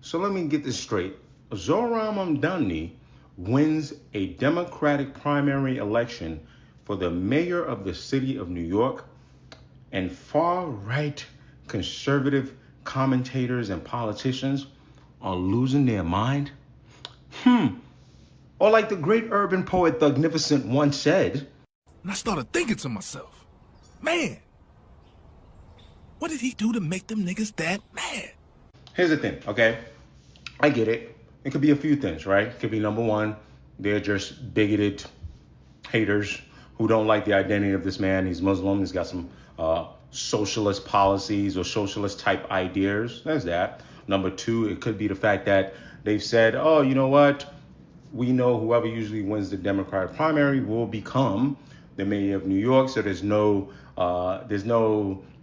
So let me get this straight. Zohran Mamdani wins a Democratic primary election for the mayor of the city of New York, and far-right conservative commentators and politicians are losing their mind? Or like the great urban poet Thugnificent once said, and I started thinking to myself, man, what did he do to make them niggas that mad? here's the thing, okay? I get it. It could be a few things, right? It could be number one, they're just bigoted haters who don't like the identity of this man. He's Muslim. He's got some socialist policies or socialist type ideas. There's that. Number two, it could be the fact that they've said, oh, you know what? We know whoever usually wins the Democratic primary will become the mayor of New York. So there's no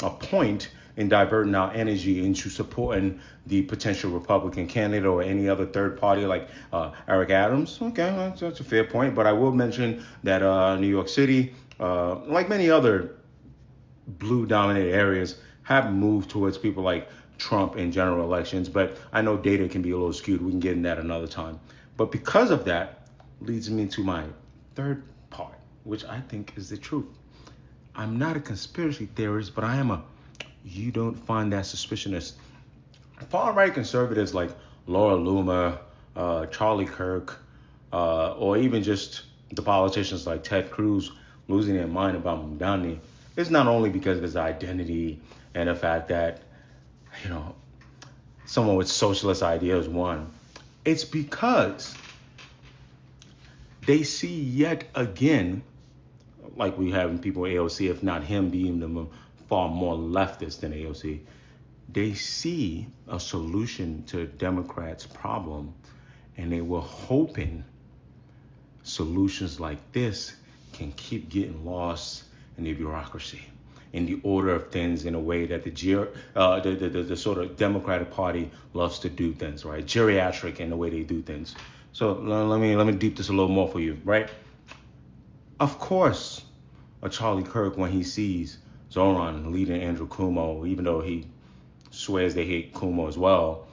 point in diverting our energy into supporting the potential Republican candidate or any other third party like Eric Adams. Okay, that's a fair point. But I will mention that New York City, like many other blue-dominated areas, have moved towards people like Trump in general elections. But I know data can be a little skewed. We can get in that another time. But because of that, leads me to my third part, which I think is the truth. I'm not a conspiracy theorist, but I am a you don't find that suspicious. Far-right conservatives like Laura Loomer, Charlie Kirk, or even just the politicians like Ted Cruz losing their mind about Mamdani is not only because of his identity and the fact that, someone with socialist ideas won. It's because they see yet again, like we have in people at AOC, if not him being the far more leftist than AOC, they see a solution to Democrats' problem, and they were hoping solutions like this can keep getting lost in the bureaucracy, in the order of things, in a way that the sort of Democratic Party loves to do things, right? Geriatric in the way they do things. So let me deep this a little more for you, right? Of course, a Charlie Kirk, when he sees Zohran leading Andrew Cuomo, even though he swears they hate Cuomo as well,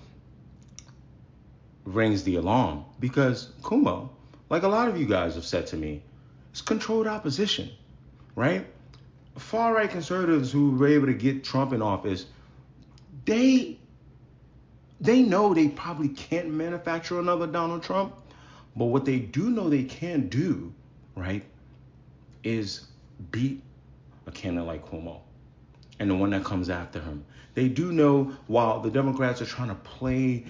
rings the alarm, because Cuomo, like a lot of you guys have said to me, is controlled opposition, right? Far-right conservatives who were able to get Trump in office, they know they probably can't manufacture another Donald Trump, but what they do know they can do, right, is beat a candidate like Cuomo and the one that comes after him. They do know, while the Democrats are trying to play,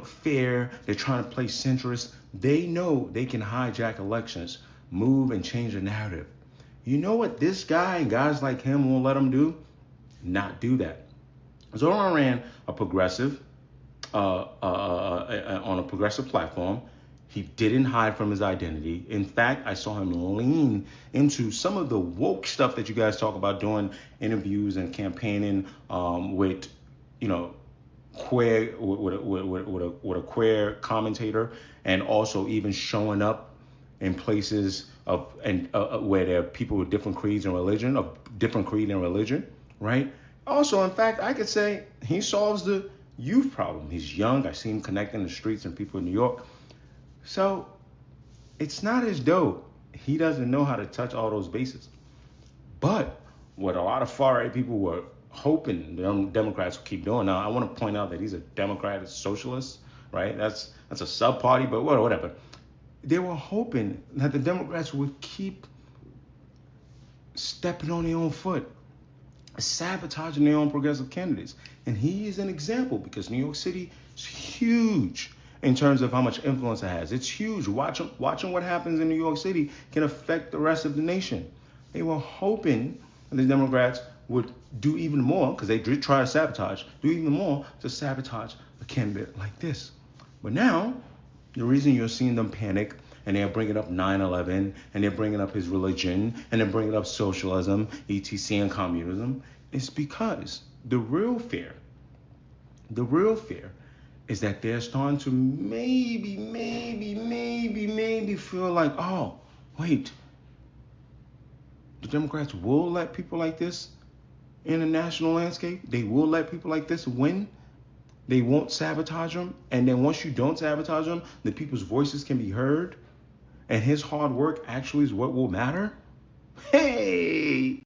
fair, they're trying to play centrist, they know they can hijack elections, move and change the narrative. You know what this guy and guys like him won't let them do? Not do that. Zohran ran a progressive, on a progressive platform. He didn't hide from his identity. In fact, I saw him lean into some of the woke stuff that you guys talk about doing interviews and campaigning with, queer with a queer commentator, and also even showing up in places where there are people with different creeds and religion, of different creed and religion, right? Also, in fact, I could say he solves the youth problem. He's young. I see him connecting the streets and people in New York. So it's not as though he doesn't know how to touch all those bases. But what a lot of far-right people were hoping the Democrats would keep doing. Now, I want to point out that he's a Democrat, a socialist, right? That's a sub-party, but whatever. They were hoping that the Democrats would keep stepping on their own foot, sabotaging their own progressive candidates. And he is an example, because New York City is huge in terms of how much influence it has. It's huge. Watching what happens in New York City can affect the rest of the nation. They were hoping that the Democrats would do even more, because they did try to sabotage, do even more to sabotage a candidate like this. But now, the reason you're seeing them panic, and they're bringing up 9/11, and they're bringing up his religion, and they're bringing up socialism, etc., and communism, is because the real fear is that they're starting to maybe feel like, oh, wait, the Democrats will let people like this in the national landscape? They will let people like this win? they won't sabotage him. And then once you don't sabotage him, the people's voices can be heard. And his hard work actually is what will matter. Hey!